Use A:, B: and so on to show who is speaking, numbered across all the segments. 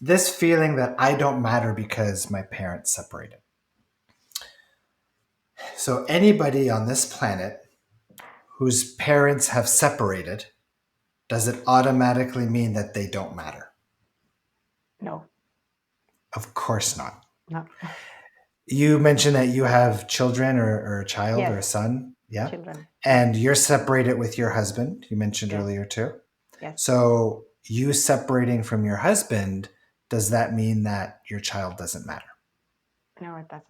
A: this feeling that I don't matter because my parents separated. So anybody on this planet whose parents have separated, does it automatically mean that they don't matter?
B: No,
A: Of course not.
B: no.
A: You mentioned that you have children or a child or a
B: Yes,
A: son. Yeah.
B: children.
A: And you're separated with your husband, you mentioned
B: Yes,
A: earlier too.
B: yes.
A: So you separating from your husband, does that mean that your child doesn't matter?
B: No, it doesn't.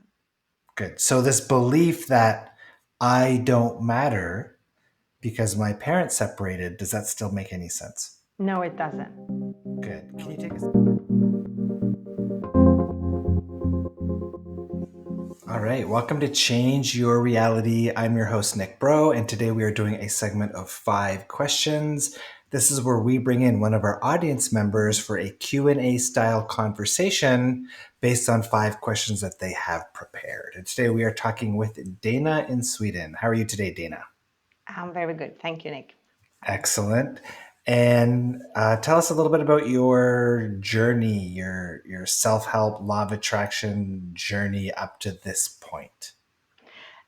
A: Good. So this belief that I don't matter because my parents separated, does that still make any sense?
B: No, it doesn't.
A: Good. Can you take us? All right. Welcome to Change Your Reality. I'm your host, Nick Breau, and today we are doing a segment of 5 questions. This is where we bring in one of our audience members for a Q&A style conversation based on 5 questions that they have prepared. And today we are talking with Dana in Sweden. How are you today, Dana?
B: I'm very good. Thank you, Nick.
A: Excellent. And tell us a little bit about your journey, your self help, law of attraction journey up to this point.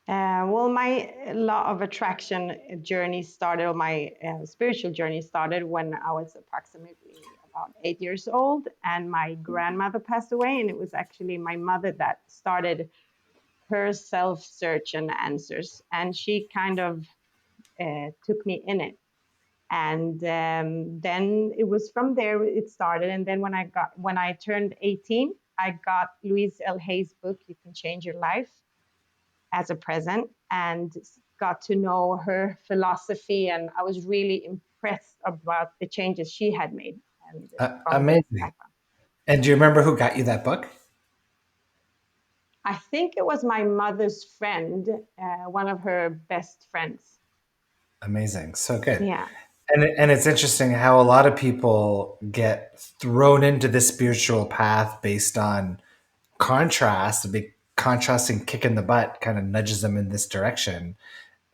B: Well, my law of attraction journey started, or my spiritual journey started when I was approximately about 8 years old, and my grandmother passed away. And it was actually my mother that started her self search and answers. And she kind of took me in it. And then it was from there it started. And then when I turned 18, I got Louise L. Hay's book, You Can Change Your Life, as a present, and got to know her philosophy. And I was really impressed about the changes she had made, and from the
A: Amazing.
B: background.
A: And do you remember who got you that book?
B: I think it was my mother's friend, one of her best friends.
A: Amazing. So good.
B: Yeah.
A: And it's interesting how a lot of people get thrown into this spiritual path based on contrast, a big contrasting kick in the butt kind of nudges them in this direction.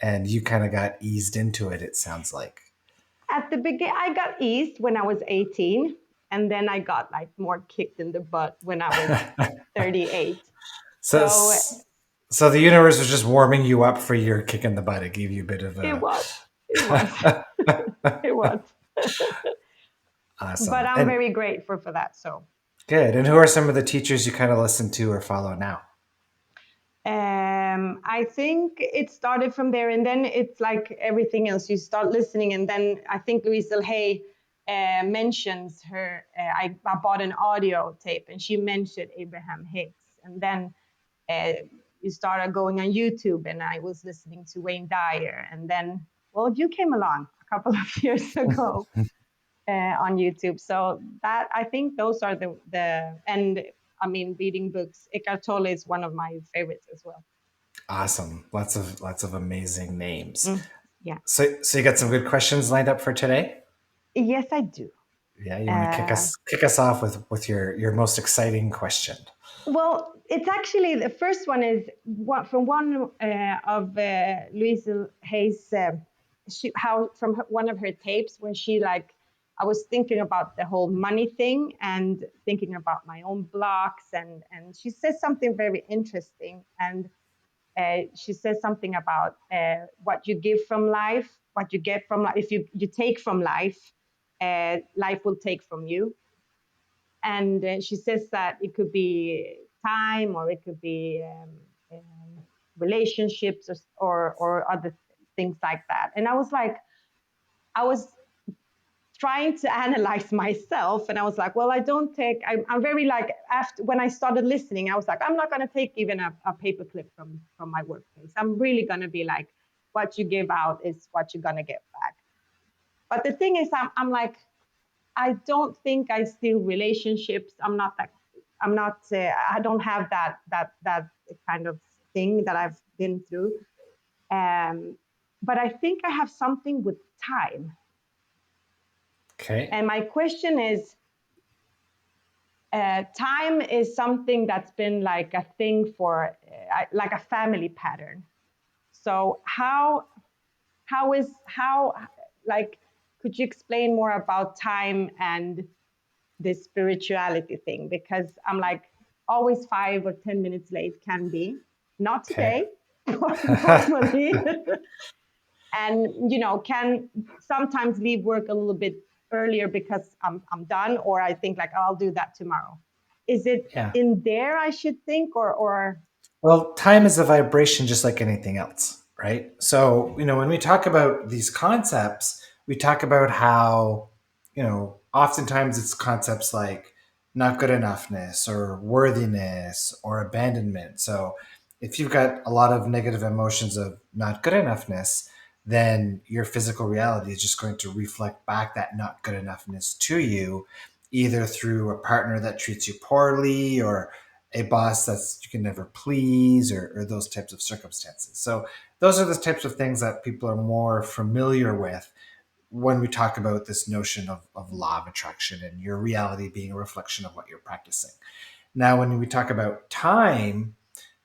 A: And you kind of got eased into it, it sounds like.
B: At the beginning, I got eased when I was 18, and then I got like more kicked in the butt when I was 38.
A: So,
B: So
A: so the universe was just warming you up for your kick in the butt. It gave you a bit of
B: it
A: a
B: was, it was, it was. But
A: awesome.
B: I'm
A: And
B: very grateful for that. So
A: good. And who are some of the teachers you kind of listen to or follow now?
B: I think it started from there, and then it's like everything else. You start listening, and then I think Louise L. Hay mentions her. I bought an audio tape, and she mentioned Abraham Hicks, and then uh, you started going on YouTube, and I was listening to Wayne Dyer, and then well, you came along a couple of years ago on YouTube. So that I think those are the and I mean reading books. Eckhart Tolle is one of my favorites as well.
A: Awesome. Lots of amazing names.
B: Mm, yeah.
A: So you got some good questions lined up for today?
B: Yes, I do.
A: Yeah, you want to kick
B: Uh,
A: us off with your most exciting question.
B: well, it's actually the first one is from one of Louise Hay's, how from one of her tapes where she like, I was thinking about the whole money thing and thinking about my own blocks, and she says something very interesting, and she says something about what you give from life, what you get from life. If you take from life, life will take from you. And she says that it could be time, or it could be relationships, or other things like that. And I was like, I was trying to analyze myself, and I was like, well, I don't take, I'm very like, after when I started listening, I was like, I'm not going to take even a paper clip from my workplace. I'm really going to be like, what you give out is what you're going to get back. But the thing is, I'm like, I don't think I steal relationships. I'm not, I don't have that kind of thing that I've been through. Um, but I think I have something with time.
A: Okay.
B: And my question is, time is something that's been like a thing for like a family pattern. So how is how like could you explain more about time and this spirituality thing, because I'm like always 5 or 10 minutes late can be, not
A: Okay.
B: today, but normally. And can sometimes leave work a little bit earlier because I'm done, or I think like, oh, I'll do that tomorrow. Is it
A: Yeah.
B: in there I should think, or
A: Well, time is a vibration just like anything else, right? So, when we talk about these concepts, we talk about how, oftentimes it's concepts like not good enoughness or worthiness or abandonment. So, if you've got a lot of negative emotions of not good enoughness, then your physical reality is just going to reflect back that not good enoughness to you, either through a partner that treats you poorly or a boss that's you can never please or those types of circumstances. So those are the types of things that people are more familiar with when we talk about this notion of law of attraction and your reality being a reflection of what you're practicing. Now, when we talk about time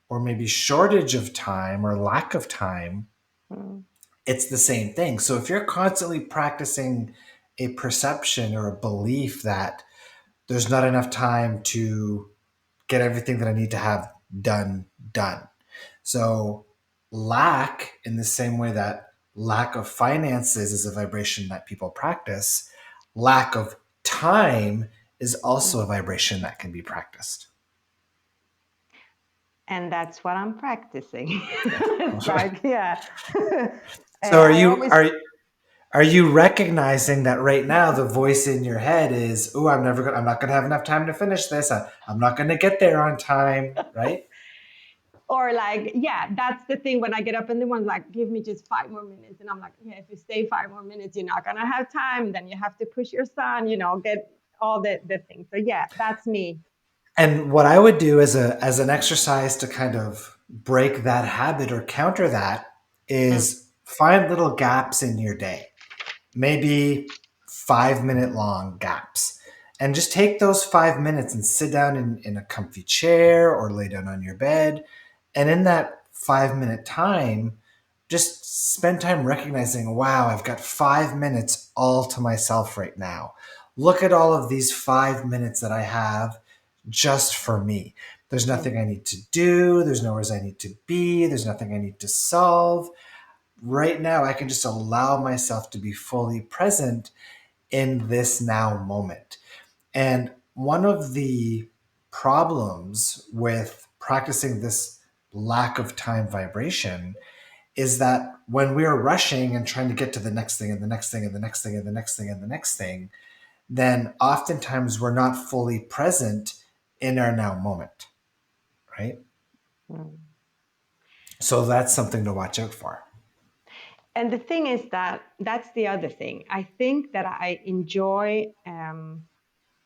A: or maybe shortage of time or lack of time,
B: mm,
A: it's the same thing. So if you're constantly practicing a perception or a belief that there's not enough time to get everything that I need to have done. So lack, in the same way that lack of finances is a vibration that people practice, lack of time is also a
B: mm.
A: vibration that can be practiced.
B: And that's what I'm practicing.
A: Yeah.
B: It's like, yeah.
A: So are
B: I
A: you
B: always,
A: are you recognizing that right now the voice in your head is, "Oh, I'm not gonna have enough time to finish this. I'm not gonna get there on time," right?
B: or like, yeah, that's the thing. When I get up in the morning, like, give me just 5 more minutes. And I'm like, yeah, if you stay 5 more minutes, you're not going to have time. Then you have to push your son, get all the things. So, yeah, that's me.
A: And what I would do as an exercise to kind of break that habit or counter that
B: Mm,
A: is find little gaps in your day, maybe 5 minute long gaps. And just take those 5 minutes and sit down in a comfy chair or lay down on your bed. And in that 5 minute time, just spend time recognizing, wow, I've got 5 minutes all to myself right now. Look at all of these 5 minutes that I have just for me. There's
B: mm,
A: nothing I need to do. There's nowhere I need to be. There's nothing I need to solve. Right now, I can just allow myself to be fully present in this now moment. And one of the problems with practicing this lack of time vibration is that when we're rushing and trying to get to the next thing and the next thing and the next thing and the next thing and the next thing, then oftentimes we're not fully present in our now moment, right?
B: mm.
A: So that's something to watch out for.
B: And the thing is that that's the other thing. I think that I enjoy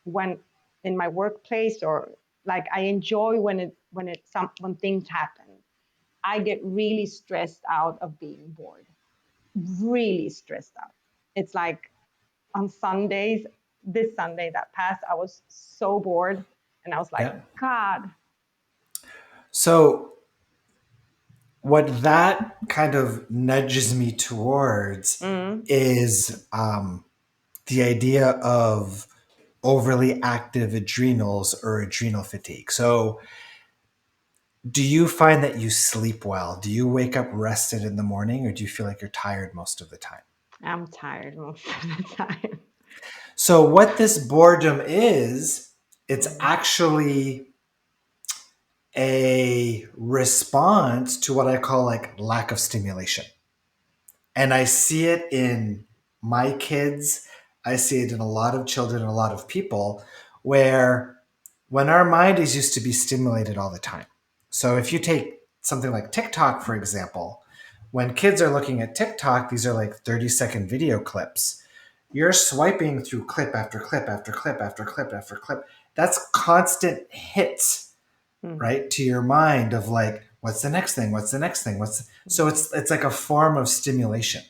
B: when in my workplace, or like I enjoy when things happen. I get really stressed out of being bored, really stressed out. It's like on Sundays, this Sunday that passed, I was so bored, and I was like,
A: Yeah.
B: God.
A: So what that kind of nudges me towards
B: Mm,
A: is the idea of overly active adrenals or adrenal fatigue. So, do you find that you sleep well? Do you wake up rested in the morning or do you feel like you're tired most of the time?
B: I'm tired most of the time.
A: So, what this boredom is, it's
B: Mm,
A: actually a response to what I call like lack of stimulation. And I see it in my kids. I see it in a lot of children and a lot of people where when our mind is used to be stimulated all the time. So if you take something like TikTok, for example, when kids are looking at TikTok, these are like 30-second video clips. You're swiping through clip after clip after clip after clip after clip. That's constant hits,
B: mm,
A: right, to your mind of like, what's the next thing, what's the next thing, so
B: mm,
A: it's like a form of stimulation,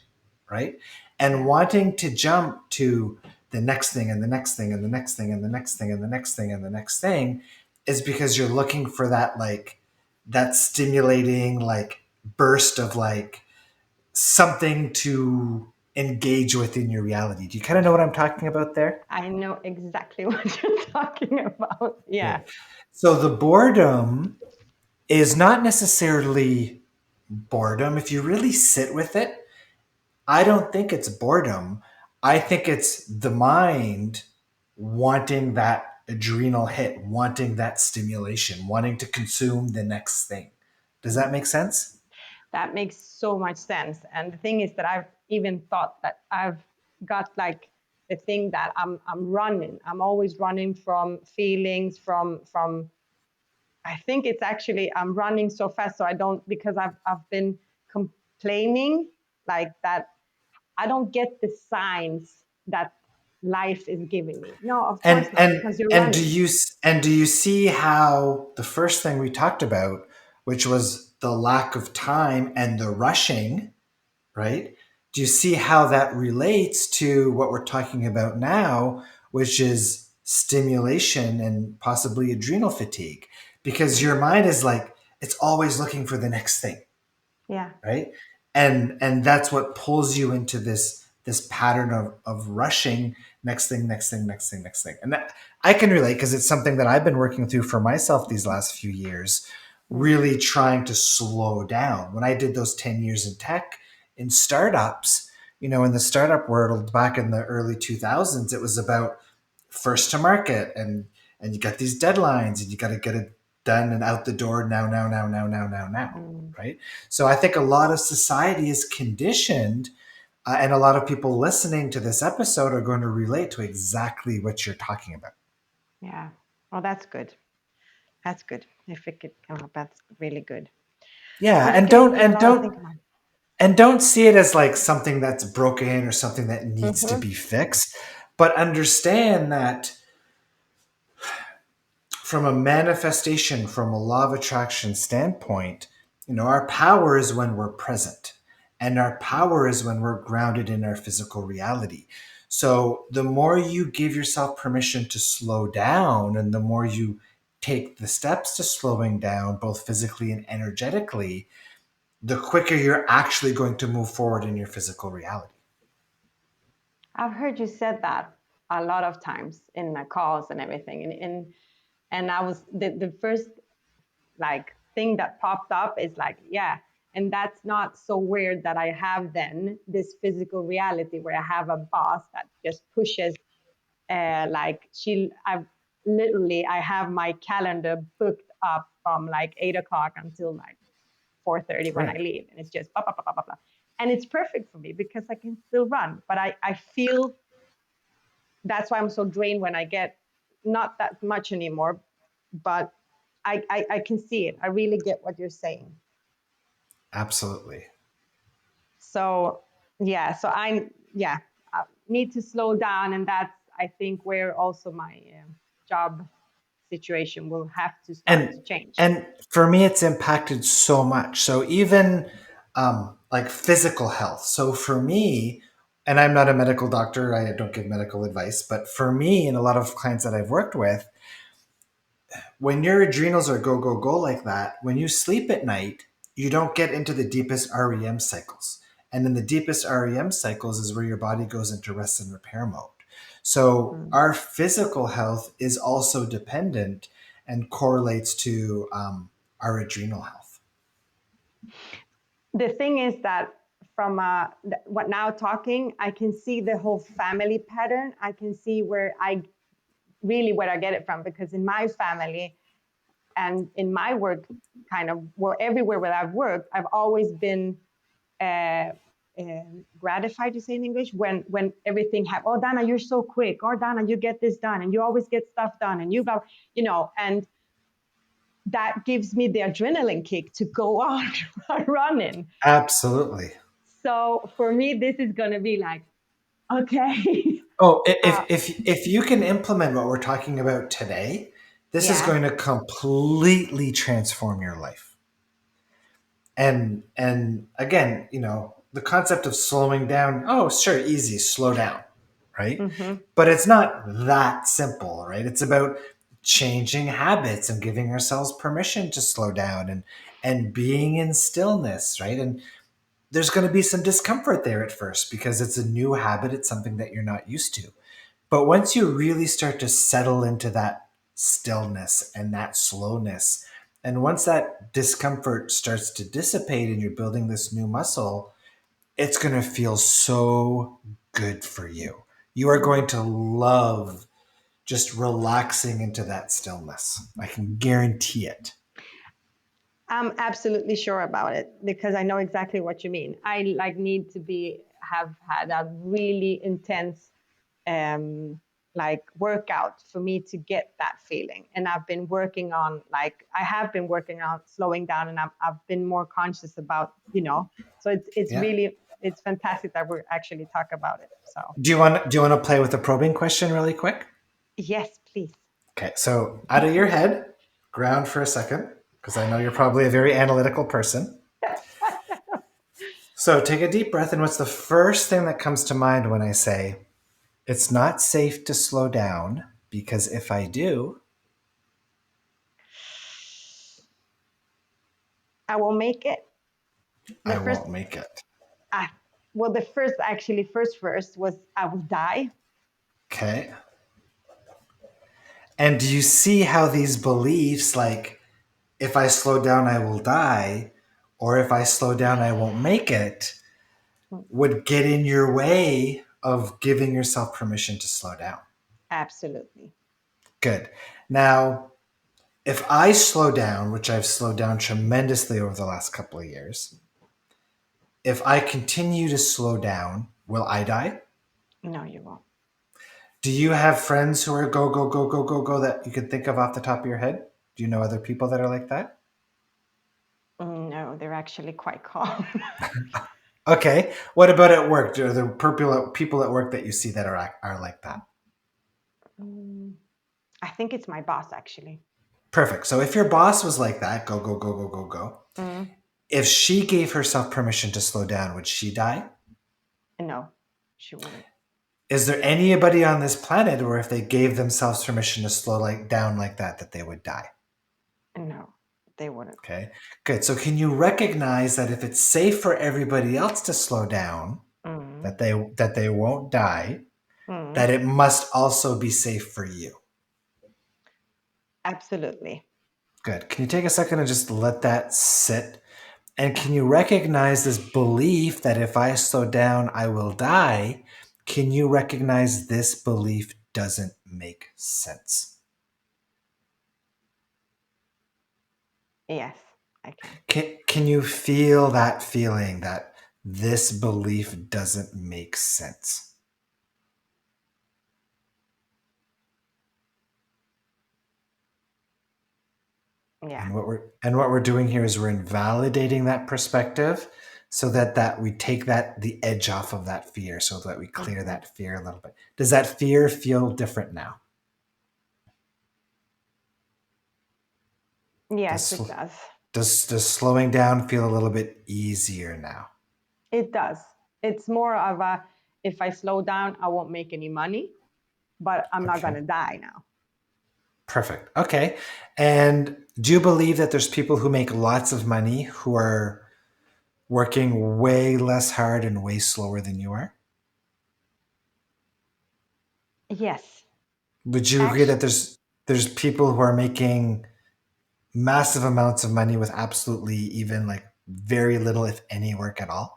A: right? And
B: yeah.
A: wanting to jump to the next thing and the next thing and the next thing and the next thing and the next thing and the next thing is because you're looking for that, like, that stimulating like burst of like something to engage within your reality. Do you kind of know what I'm talking about there?
B: I know exactly what you're talking about. Yeah.
A: Okay. So the boredom is not necessarily boredom. If you really sit with it, I don't think it's boredom. I think it's the mind wanting that adrenal hit, wanting that stimulation, wanting to consume the next thing. Does that make sense?
B: That makes so much sense. And the thing is that I've even thought that I've got like the thing that I'm running. I'm always running from feelings, from I think it's actually I'm running so fast so I don't, because I've been complaining like that I don't get the signs that life is giving me. No, of
A: And
B: course not,
A: and
B: because you're
A: and
B: running.
A: do you see how the first thing we talked about, which was the lack of time and the rushing, right? Do you see how that relates to what we're talking about now, which is stimulation and possibly adrenal fatigue? Because
B: Mm.
A: your mind is like, it's always looking for the next thing,
B: Yeah.
A: right? And that's what pulls you into this pattern of rushing, next thing, next thing, next thing, next thing. And that, I can relate because it's something that I've been working through for myself these last few years,
B: Mm.
A: really trying to slow down. When I did those 10 years in tech, in startups, in the startup world back in the early 2000s, it was about first to market, and you got these deadlines and you got to get it done and out the door now, now, now, now, now, now, now,
B: Mm.
A: right? So I think a lot of society is conditioned, and a lot of people listening to this episode are going to relate to exactly what you're talking about.
B: Yeah. Oh, that's good. That's good. If it could come up, that's really good.
A: Yeah,
B: That's giving me a lot to think about.
A: and don't see it as like something that's broken or something that needs to
B: Mm-hmm.
A: be fixed, but understand that from a manifestation, from a law of attraction standpoint, our power is when we're present. And our power is when we're grounded in our physical reality. So the more you give yourself permission to slow down and the more you take the steps to slowing down, both physically and energetically, the quicker you're actually going to move forward in your physical reality.
B: I've heard you said that a lot of times in the calls and everything, and I was the first like thing that popped up is like, yeah, and that's not so weird that I have then this physical reality where I have a boss that just pushes, like I have my calendar booked up from like 8 o'clock until like 4:30 when I
A: Right.
B: leave, and it's just blah blah blah blah blah blah, and it's perfect for me because I can still run, but I feel that's why I'm so drained when I get not that much anymore, but I can see it. I really get what you're saying.
A: Absolutely.
B: So yeah, so I need to slow down, and that's I think where also my job situation will have to start
A: and
B: to change.
A: and for me it's impacted so much, so even like physical health. So for me, and I'm not a medical doctor, I don't give medical advice, but for me and a lot of clients that I've worked with, when your adrenals are go go go like that, when you sleep at night, you don't get into the deepest REM cycles, and in the deepest REM cycles is where your body goes into rest and repair mode. So
B: Mm.
A: our physical health is also dependent and correlates to our adrenal health.
B: The thing is that from what now talking, I can see the whole family pattern. I can see where I get it from, because in my family and in my work, kind of everywhere where I've worked, I've always been uh, uh, gratified, to say in English, when everything happens. Oh, Dana, you're so quick. Or Dana, you get this done, and you always get stuff done, and and that gives me the adrenaline kick to go on running.
A: Absolutely.
B: So for me, this is gonna be like, okay,
A: Oh,
B: uh,
A: if you can implement what we're talking about today, this is
B: yeah,
A: going to completely transform your life. And again, the concept of slowing down, oh sure, easy, slow down, right?
B: mm-hmm.
A: But it's not that simple, right? It's about changing habits and giving ourselves permission to slow down and being in stillness, right? And there's going to be some discomfort there at first because it's a new habit, it's something that you're not used to. But once you really start to settle into that stillness and that slowness, and once that discomfort starts to dissipate and you're building this new muscle, it's going to feel so good for you. You are
B: Mm.
A: going to love just relaxing into that stillness. I can guarantee it.
B: I'm absolutely sure about it because I know exactly what you mean. I like need to be have had a really intense um like workout for me to get that feeling. And I've been working on I have been working on slowing down, and I've been more conscious about, so it's
A: Yeah.
B: really it's fantastic that we're actually talk about it. So
A: Do you want to play with the probing question really quick?
B: yes, please.
A: Okay. So out of your head, ground for a second, because I know you're probably a very analytical person. So take a deep breath, and what's the first thing that comes to mind when I say it's not safe to slow down because if I do,
B: I will make it. The
A: I
B: first
A: won't make it.
B: ah, well, the first actually first was I will die.
A: Okay. And do you see how these beliefs, like if I slow down, I will die, or if I slow down, I won't make it, would get in your way of giving yourself permission to slow down?
B: Absolutely.
A: Good. Now, if I slow down, which I've slowed down tremendously over the last couple of years, if I continue to slow down, will I die?
B: No, you won't.
A: Do you have friends who are go, go, go, go, go, go that you could think of off the top of your head? Do you know other people that are like that?
B: No, they're actually quite calm.
A: Okay. What about at work? Are there people at work that you see that are like that?
B: Mm, I think it's my boss actually.
A: Perfect. So if your boss was like that, go, go, go, go, go, go,
B: Mm,
A: if she gave herself permission to slow down, would she die?
B: no, she wouldn't.
A: Is there anybody on this planet where if they gave themselves permission to slow down like that they would die?
B: No, they wouldn't.
A: Okay, good. So can you recognize that if it's safe for everybody else to slow down,
B: Mm,
A: that they won't die,
B: mm,
A: that it must also be safe for you?
B: absolutely.
A: Good. Can you take a second and just let that sit? And
B: Yeah.
A: can you recognize this belief that if I slow down, I will die? Can you recognize this belief doesn't make sense?
B: Yes, I can.
A: Can you feel that feeling that this belief doesn't make sense?
B: Yeah.
A: And what we're doing here is we're invalidating that perspective so that we take the edge off of that fear so that we clear
B: Hmm.
A: that fear a little bit. Does that fear feel different now?
B: Yes, it
A: Does
B: does.
A: does slowing down feel a little bit easier now?
B: It does. It's more of a if I slow down, I won't make any money, but I'm not
A: Okay.
B: gonna die now.
A: Perfect. Okay. And do you believe that there's people who make lots of money who are working way less hard and way slower than you are?
B: Yes.
A: Would you agree that
B: Actually,
A: there's people who are making massive amounts of money with absolutely even like very little, if any, work at all?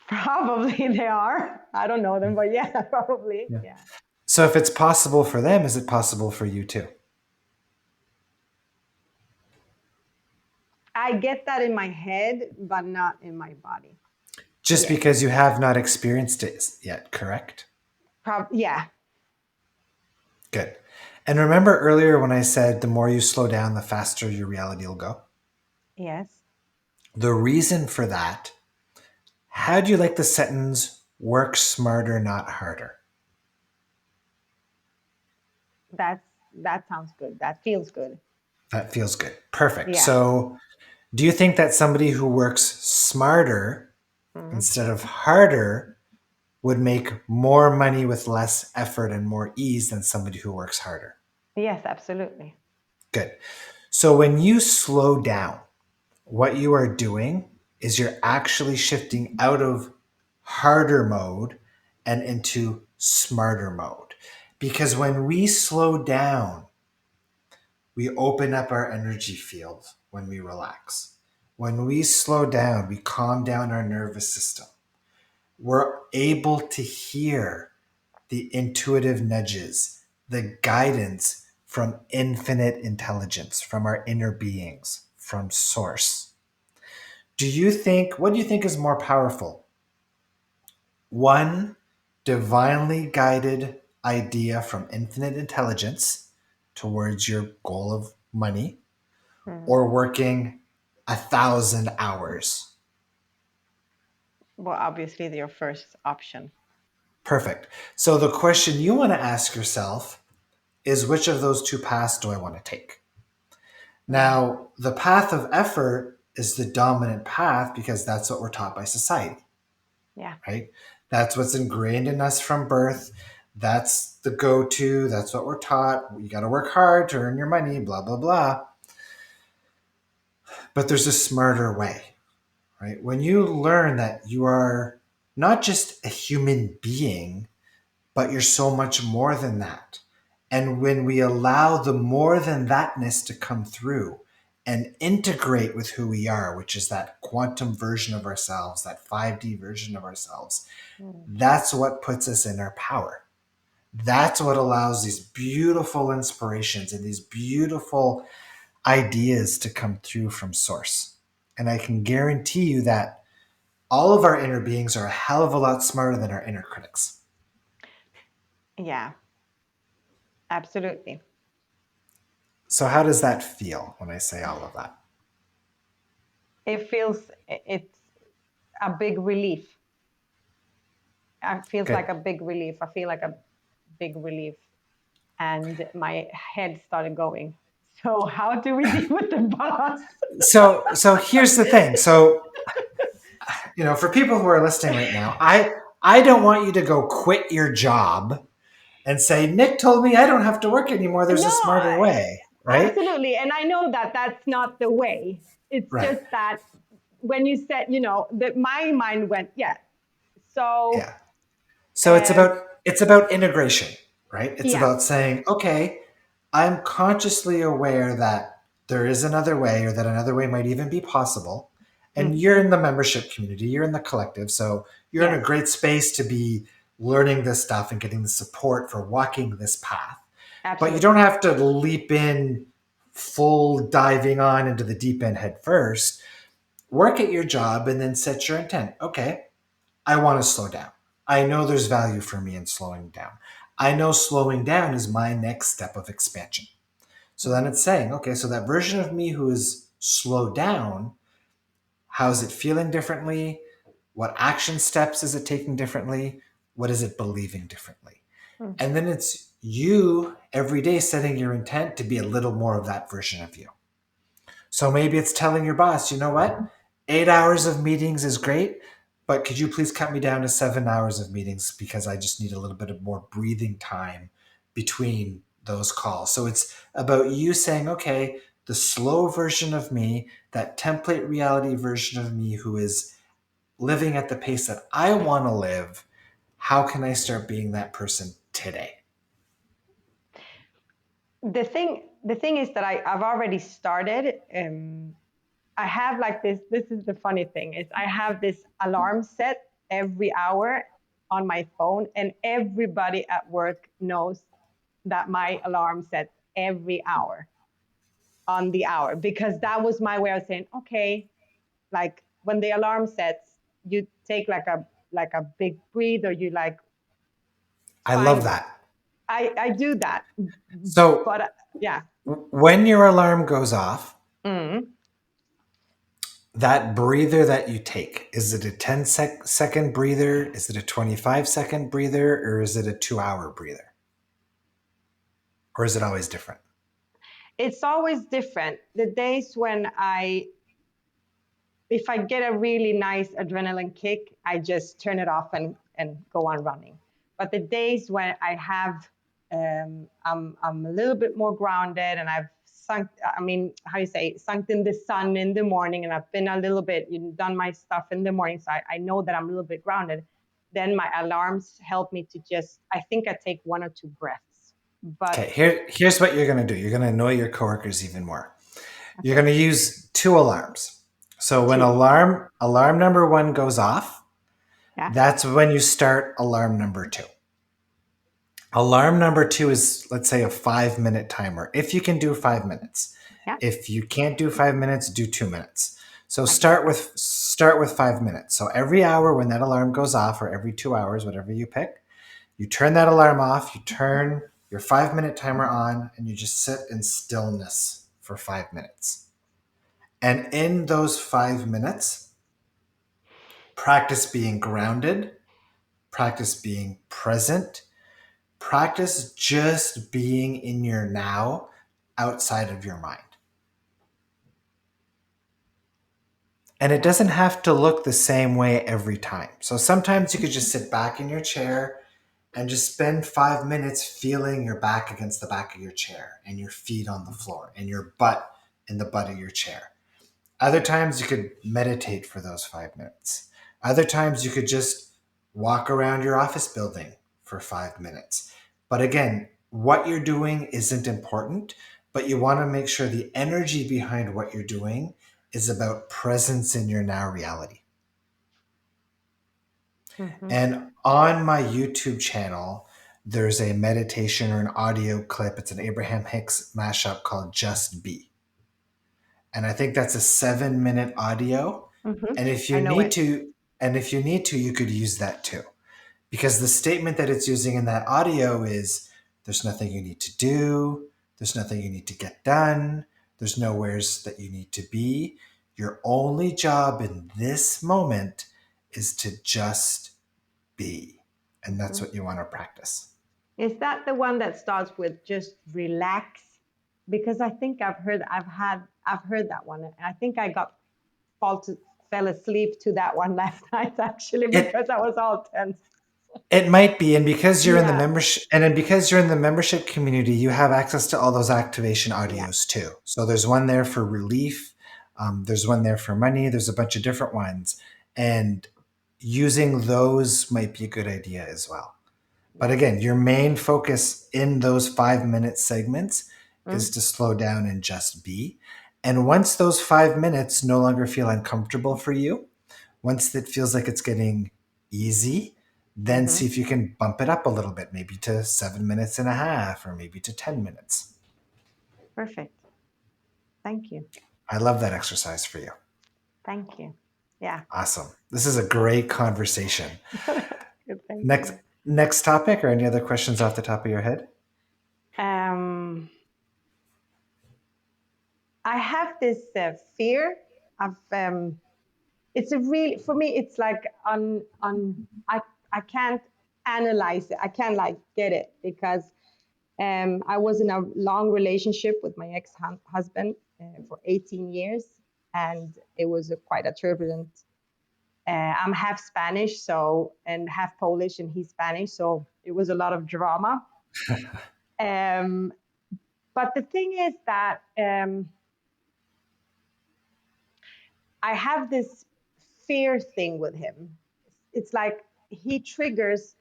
B: probably they are. I don't know them, but yeah, probably.
A: Yeah.
B: Yeah.
A: So if it's possible for them, is it possible for you too?
B: I get that in my head, but not in my body
A: Just
B: yet.
A: because you have not experienced it yet, correct?
B: Yeah.
A: Good. And remember earlier when I said the more you slow down, the faster your reality will go?
B: Yes.
A: The reason for that, how do you like the sentence work smarter, not harder?
B: That's that sounds good. That feels good.
A: That feels good. Perfect.
B: Yeah.
A: So, do you think that somebody who works smarter
B: Mhm.
A: instead of harder would make more money with less effort and more ease than somebody who works harder?
B: Yes, absolutely.
A: Good. So when you slow down, what you are doing is you're actually shifting out of harder mode and into smarter mode. Because when we slow down, we open up our energy field when we relax. When we slow down, we calm down our nervous system. We're able to hear the intuitive nudges, the guidance from infinite intelligence, from our inner beings, from source. What do you think is more powerful? One divinely guided idea from infinite intelligence towards your goal of money,
B: Mhm.
A: or working 1,000 hours?
B: Well, obviously, your first option.
A: Perfect. So the question you want to ask yourself is, which of those two paths do I want to take?
B: Mm.
A: Now, the path of effort is the dominant path because that's what we're taught by society,
B: Yeah.
A: right? That's what's ingrained in us from birth. That's the go to. That's what we're taught. You got to work hard to earn your money, blah, blah, blah. But there's a smarter way, right? When you learn that you are not just a human being, but you're so much more than that. And when we allow the more than thatness to come through and integrate with who we are, which is that quantum version of ourselves, that 5D version of ourselves,
B: Mm.
A: that's what puts us in our power. That's what allows these beautiful inspirations and these beautiful ideas to come through from source. And I can guarantee you that all of our inner beings are a hell of a lot smarter than our inner critics.
B: Yeah, absolutely.
A: So, how does that feel when I say all of that?
B: It's a big relief. It feels like
A: Good.
B: a big relief. I feel like a big relief, and my head started going. So how do we deal with the boss?
A: So here's the thing. So, for people who are listening right now, I don't want you to go quit your job and say, Nick told me I don't have to work anymore. There's
B: No,
A: a smarter way, right?
B: absolutely. And I know that that's not the way. It's
A: Right.
B: just that when you said, that my mind went, yeah. So,
A: Yeah. So
B: um,
A: it's about integration, right? It's
B: yeah.
A: about saying, okay, I'm consciously aware that there is another way, or that another way might even be possible. And
B: Mm,
A: you're in the membership community, you're in the collective, so you're in a
B: yes,
A: great space to be learning this stuff and getting the support for walking this path. But you don't
B: absolutely.
A: have to leap in full diving on into the deep end head first. Work at your job and then set your intent. Okay, I want to slow down. I know there's value for me in slowing down. I know slowing down is my next step of expansion. So then
B: Mm,
A: it's saying, okay, so that version of me who is slowed down, how's it feeling differently? What action steps is it taking differently? What is it believing differently?
B: mm,
A: And then it's you every day setting your intent to be a little more of that version of you. So maybe it's telling your boss, you know what? 8 hours of meetings is great, but could you please cut me down to 7 hours of meetings because I just need a little bit of more breathing time between those calls. So it's about you saying, okay, the slow version of me, that template reality version of me who is living at the pace that I want to live, how can I start being that person today?
B: the thing is that I've already started. I have like this is the funny thing is I have this alarm set every hour on my phone, and everybody at work knows that my alarm sets every hour on the hour, because that was my way of saying, okay, like when the alarm sets, you take like a big breathe, or you like
A: I love
B: find.
A: that.
B: I do that,
A: So
B: but yeah.
A: when your alarm goes off,
B: Mm.
A: that breather that you take, is it a 10-second breather? Is it a 25-second breather? Or is it a 2 hour breather? Or is it always different?
B: It's always different. The days when if I get a really nice adrenaline kick, I just turn it off and go on running. But the days when I'm a little bit more grounded, and I've I mean, how you say, sunk in the sun in the morning, and I've been a little bit, done my stuff in the morning, so I know that I'm a little bit grounded. Then my alarms help me to just, I think I take one or two breaths. But
A: Okay, here's what you're going to do. You're going to annoy your coworkers even more. You're going
B: okay,
A: to use two alarms. So when
B: two.
A: alarm number one goes off,
B: Yeah,
A: that's when you start alarm number two. Alarm number two is, let's say, a 5 minute timer. If you can do 5 minutes,
B: yeah,
A: if you can't do 5 minutes, do 2 minutes. So
B: I can.
A: start with 5 minutes. So every hour when that alarm goes off, or every 2 hours, whatever you pick, you turn that alarm off. You turn your 5 minute timer on, and you just sit in stillness for 5 minutes. And in those 5 minutes, practice being grounded, practice being present, practice just being in your now outside of your mind. And it
B: Yeah.
A: doesn't have to look the same way every time. So sometimes you could just sit back in your chair and just spend 5 minutes feeling your back against the back of your chair and your feet on the floor and your butt in the butt of your chair. Other times you could meditate for those 5 minutes. Other times you could just walk around your office building for 5 minutes. But again, what you're doing isn't important, but you want to make sure the energy behind what you're doing is about presence in your now reality.
B: Mm-hmm.
A: And on my YouTube channel, there's a meditation or an audio clip. It's an Abraham Hicks mashup called Just Be. And I think that's a 7 minute audio.
B: Mm-hmm.
A: And if
B: I
A: you
B: know
A: need
B: it.
A: to, you could use that too. Because the statement that it's using in that audio is there's nothing you need to do, there's nothing you need to get done, there's nowheres that you need to be. Your only job in this moment is to just be. And that's
B: Mm-hmm.
A: what you want to practice.
B: Is that the one that starts with just relax? Because I think I've heard that one. I think I fall to, fell asleep to that one last night actually
A: It
B: because I was all tense.
A: It might be, and because you're in the
B: Yeah,
A: membership, and then because you're in the membership community, you have access to all those activation
B: yeah,
A: audios too. So there's one there for relief, there's one there for money. There's a bunch of different ones, and using those might be a good idea as well. But
B: yeah.
A: again, your main focus in those 5 minute segments is
B: Mm,
A: to slow down and just be. And once those 5 minutes no longer feel uncomfortable for you, once it feels like it's getting easy, then
B: mm-hmm.
A: see if you can bump it up a little bit, maybe to 7 minutes and a half or maybe to 10 minutes.
B: Perfect. Thank you.
A: I love that exercise for you.
B: Thank you. Yeah.
A: Awesome. This is a great conversation.
B: Good. Thank
A: Next
B: you.
A: next topic, or any other questions off the top of your head?
B: Um, I have this fear of it's a real for me it's like I can't analyze it. I can't like get it because I was in a long relationship with my ex-husband for 18 years, and it was quite a turbulent. I'm half Spanish, so and half Polish, and he's Spanish, so it was a lot of drama. Um, but the thing is that I have this fear thing with him. It's like he triggers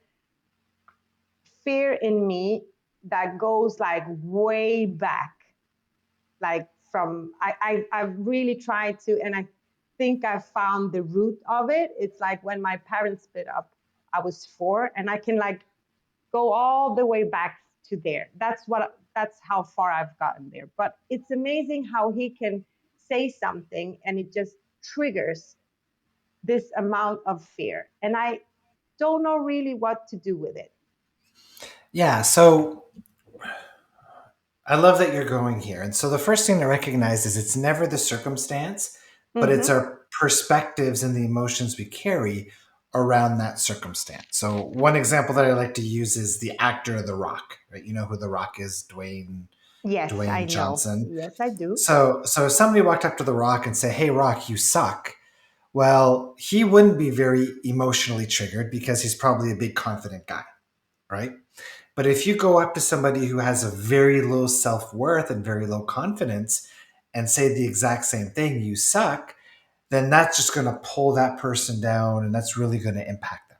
B: fear in me that goes like way back, like from I've really tried to, and I think I found the root of it. It's like when my parents split up, I was 4, and I can like go all the way back to there. That's how far I've gotten there. But it's amazing how he can say something and it just triggers this amount of fear. And I don't know really what to do with it.
A: Yeah, so I love that you're going here. And so the first thing to recognize is it's never the circumstance, but it's
B: Mm-hmm.
A: our perspectives and the emotions we carry around that circumstance. So one example that I like to use is the actor The Rock, right? You know who The Rock is,
B: Yes, I
A: Dwayne
B: know.
A: Johnson.
B: Yes, I do.
A: So if somebody walked up to The Rock and say, "Hey Rock, you suck." Well, he wouldn't be very emotionally triggered because he's probably a big confident guy, right? But if you go up to somebody who has a very low self worth and very low confidence and say the exact same thing, you suck, then that's just going to pull that person down and that's really going to impact them,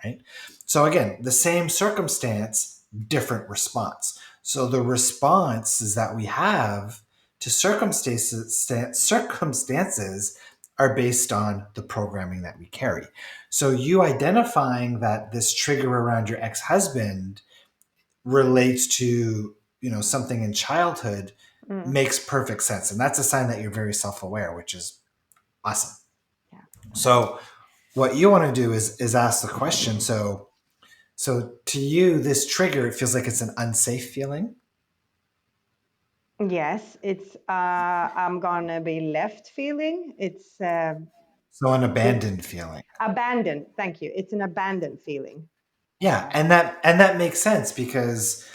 A: right? So again, the same circumstance, different response. So the responses that we have to circumstances are based on the programming that we carry. So you identifying that this trigger around your ex-husband relates to, something in childhood
B: Mm,
A: makes perfect sense, and that's a sign that you're very self-aware, which is awesome.
B: yeah.
A: So what you want to do is ask the question. So to you, this trigger, it feels like it's an unsafe feeling.
B: Yes, it's I'm gonna be left feeling. It's
A: So an
B: the
A: abandoned feeling.
B: abandoned. Thank you. It's an abandoned feeling.
A: Yeah, and that makes sense because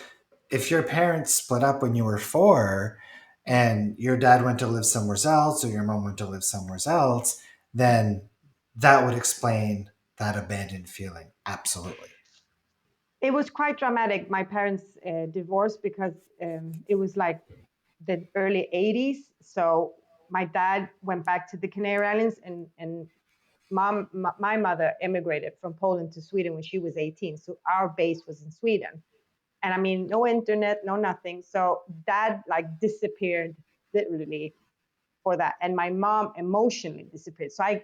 A: if your parents split up when you were 4 and your dad went to live somewhere else or your mom went to live somewhere else, then that would explain that abandoned feeling. Absolutely.
B: It was quite dramatic. My parents divorced because it was like the early 80s. So my dad went back to the Canary Islands, and my mother immigrated from Poland to Sweden when she was 18. So our base was in Sweden. And I mean, no internet, no nothing. So dad like disappeared literally for that. And my mom emotionally disappeared. So I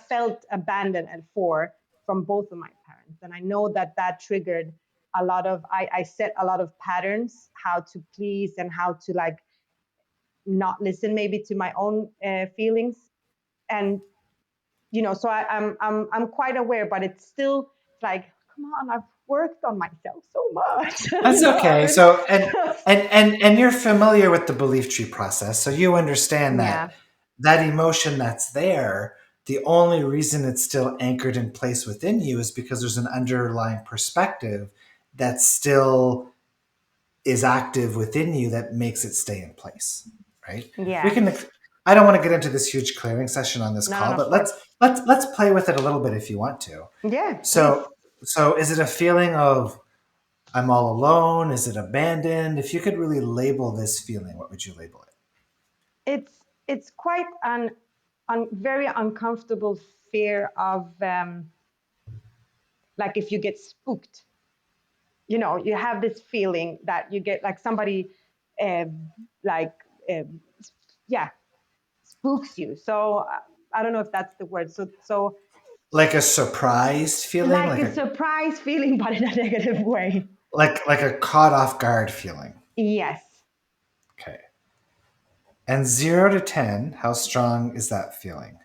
B: felt abandoned at 4 from both of my parents. And I know that that triggered a lot of, I set a lot of patterns, how to please and how to like not listen maybe to my own feelings. And, so I'm quite aware, but it's still like, come on, I've worked on myself so much.
A: That's
B: I've
A: okay.
B: been
A: So and
B: just,
A: and and and you're familiar with the belief tree process, so you understand that
B: yeah,
A: that emotion that's there, the only reason it's still anchored in place within you is because there's an underlying perspective that still is active within you that makes it stay in place, right? We
B: yeah.
A: can. I don't want to get into this huge clearing session on this
B: No, no,
A: call,
B: no, of
A: but
B: course.
A: let's play with it a little bit if you want to.
B: Yeah, please.
A: So is it a feeling of I'm all alone? Is it abandoned? If you could really label this feeling, what would you label it?
B: It's quite an very uncomfortable fear of like if you get spooked, you have this feeling that you get like somebody uh, like uh, yeah, spooks you. So I don't know if that's the word. So
A: Like a surprised feeling,
B: like a surprise feeling, but in a negative way.
A: like a caught off guard feeling.
B: Yes,
A: Okay. And 0 to 10, how strong is that feeling?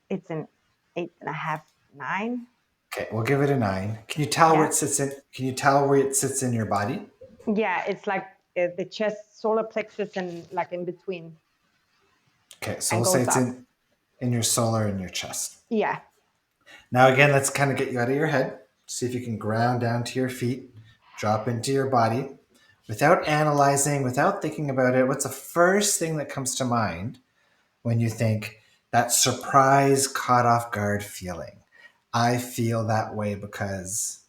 B: it's an 8.5, 9.
A: Okay, we'll give it a 9. Can you tell where
B: Yeah,
A: it sits in? Can you tell where it sits in your body?
B: yeah. It's like the chest, solar plexus, and like in between,
A: Okay, so
B: and
A: we'll say
B: goes
A: it's
B: up.
A: in your solar in your chest.
B: Yeah.
A: Now again, let's kind of get you out of your head. See if you can ground down to your feet, drop into your body without analyzing, without thinking about it. What's the first thing that comes to mind when you think that surprise, caught off guard feeling? I feel that way because,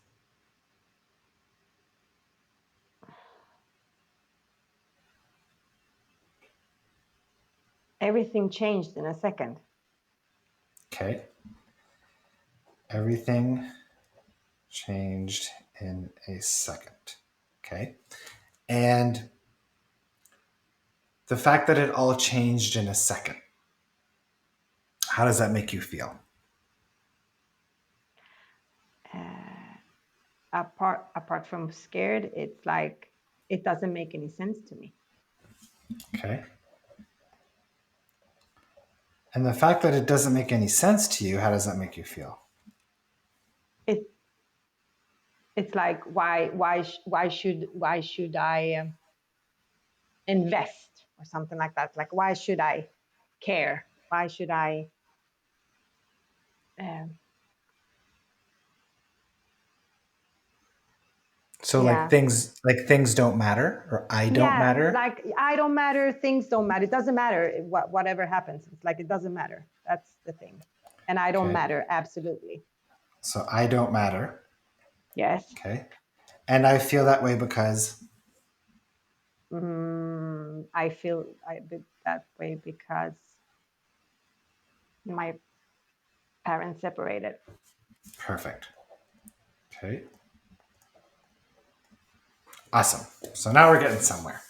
B: Everything changed in a second.
A: okay, everything changed in a second. Okay. And the fact that it all changed in a second, how does that make you feel?
B: Uh, apart from scared, it's like it doesn't make any sense to me.
A: Okay. And the fact that it doesn't make any sense to you, how does that make you feel?
B: It it's like why should I invest or something like that? Like why should I care? Why should I? Um,
A: So
B: yeah,
A: like things don't matter or I don't
B: yeah.
A: matter.
B: Like I don't matter. Things don't matter. It doesn't matter whatever happens. It's like it doesn't matter. That's the thing, and I don't
A: Okay.
B: matter absolutely.
A: So I don't matter.
B: Yes.
A: Okay. And I feel that way because
B: I feel that way because my parents separated.
A: perfect. Okay. Awesome. So now we're getting somewhere.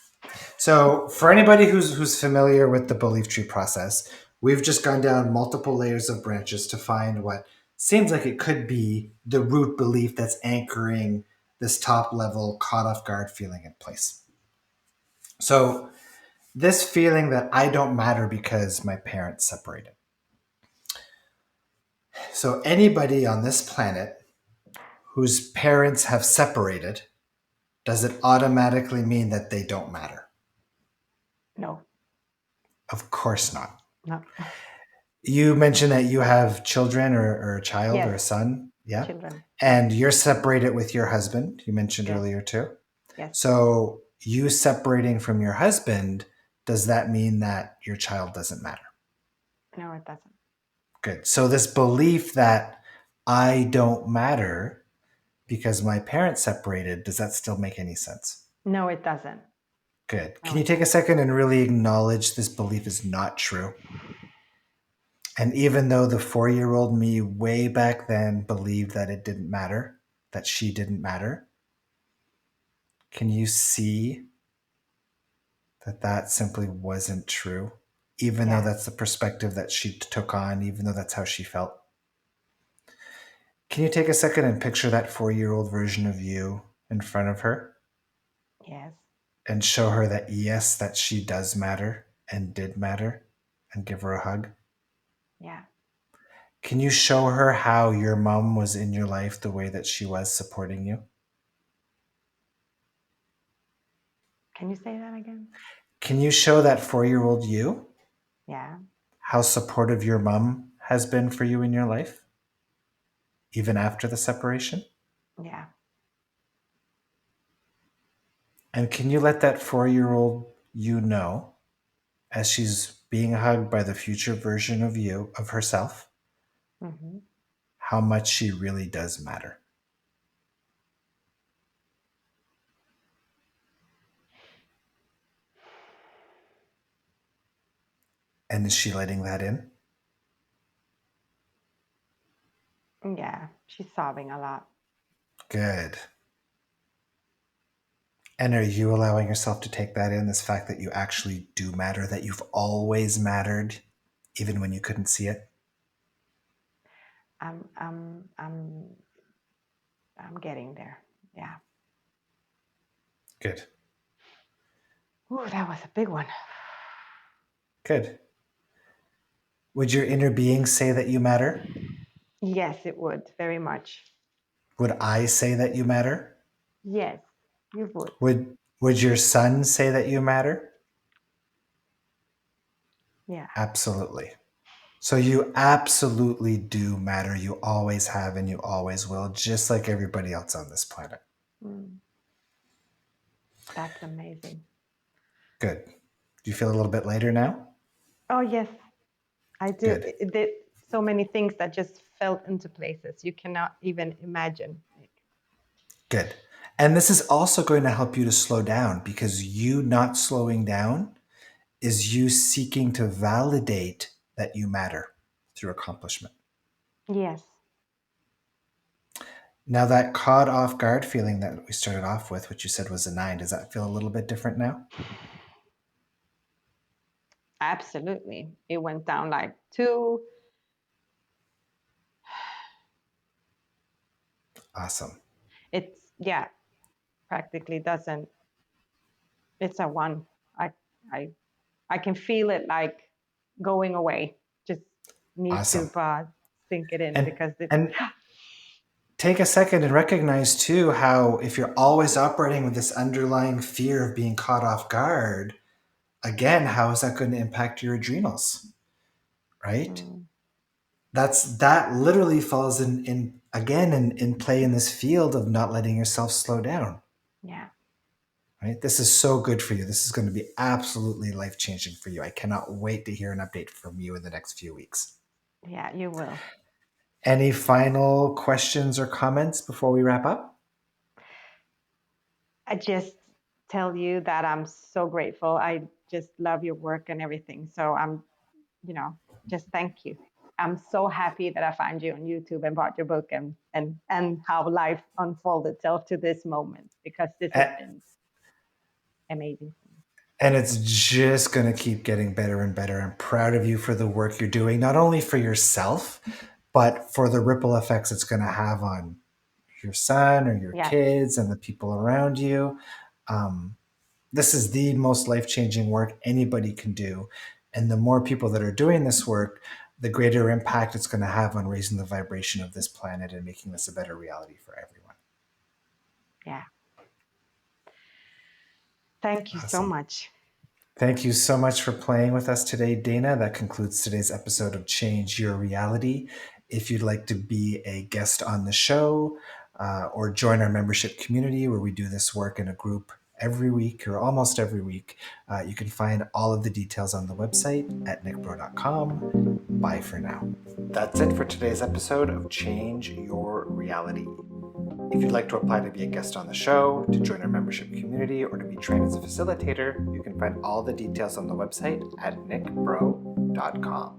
A: So for anybody who's familiar with the belief tree process, we've just gone down multiple layers of branches to find what seems like it could be the root belief that's anchoring this top level caught off guard feeling in place. So this feeling that I don't matter because my parents separated. So anybody on this planet whose parents have separated, does it automatically mean that they don't matter?
B: No,
A: Of course not.
B: no.
A: You mentioned that you have children or a child or
B: Yes,
A: a son. Yeah.
B: children. Yeah.
A: And you're separated with your husband, you mentioned
B: Yes,
A: earlier too.
B: yes.
A: So you separating from your husband, does that mean that your child doesn't matter?
B: No, it doesn't.
A: Good. So this belief that I don't matter because my parents separated, does that still make any sense?
B: No, it doesn't.
A: Good.
B: No,
A: Can you
B: it
A: take a
B: doesn't.
A: second and really acknowledge this belief is not true? And even though the 4 year old me way back then believed that it didn't matter, that she didn't matter, can you see that that simply wasn't true? Even though
B: Yeah.
A: that's the perspective that she took on, even though that's how she felt. Can you take a second and picture that 4 year old version of you in front of her
B: Yes.
A: and show her that yes, that she does matter and did matter and give her a hug?
B: Yeah.
A: Can you show her how your mom was in your life the way that she was supporting you?
B: Can you say that again?
A: Can you show that 4 year old you
B: Yeah.
A: how supportive your mom has been for you in your life, even after the separation?
B: Yeah.
A: And can you let that 4 year old you know, as she's being hugged by the future version of you, of herself,
B: Hmm.
A: how much she really does matter? And is she letting that in?
B: Yeah. She's sobbing a lot.
A: Good. And are you allowing yourself to take that in, this fact that you actually do matter, that you've always mattered, even when you couldn't see it?
B: I'm I'm I'm I'm getting there. Yeah.
A: Good.
B: Ooh, that was a big one.
A: Good. Would your inner being say that you matter?
B: Yes, it would very much.
A: Would I say that you matter?
B: Yes, you would.
A: Would your son say that you matter?
B: Yeah.
A: Absolutely. So you absolutely do matter. You always have and you always will, just like everybody else on this planet.
B: Mm, that's amazing.
A: Good. Do you feel a little bit lighter now?
B: Oh yes, I do.
A: Good.
B: It did so many things that just fell into places you cannot even imagine.
A: Good. And this is also going to help you to slow down because you not slowing down is you seeking to validate that you matter through accomplishment.
B: Yes,
A: Now, that caught off guard feeling that we started off with, which you said was a 9, does that feel a little bit different now?
B: absolutely. It went down like 2.
A: Awesome.
B: It's yeah, practically doesn't. It's a 1. I I I can feel it like going away. Just need
A: Awesome.
B: to sink it in
A: And
B: because it's
A: and take a second and recognize too how if you're always operating with this underlying fear of being caught off guard, again, how is that going to impact your adrenals? Right?
B: mm,
A: That literally falls in again in play in this field of not letting yourself slow down.
B: yeah,
A: Right? This is so good for you. This is going to be absolutely life changing for you. I cannot wait to hear an update from you in the next few weeks.
B: yeah, you will.
A: Any final questions or comments before we wrap up?
B: I just tell you that I'm so grateful. I just love your work and everything. So I'm, you know, just thank you. I'm so happy that I found you on YouTube and bought your book and how life unfolded itself to this moment because this has
A: A-
B: been amazing for me.
A: And it's just going to keep getting better and better. I'm proud of you for the work you're doing, not only for yourself, but for the ripple effects it's going to have on your son or your
B: Yes,
A: kids and the people around you. Um, this is the most life changing work anybody can do. And the more people that are doing this work, the greater impact it's going to have on raising the vibration of this planet and making this a better reality for everyone.
B: yeah. Thank you so
A: Awesome.
B: much.
A: Thank you so much for playing with us today, Dana. That concludes today's episode of Change Your Reality. If you'd like to be a guest on the show or join our membership community where we do this work in a group every week or almost every week, you can find all of the details on the website at nickbro.com. Bye for now. That's it for today's episode of Change Your Reality. If you'd like to apply to be a guest on the show, to join our membership community, or to be trained as a facilitator, you can find all the details on the website at nickbro.com.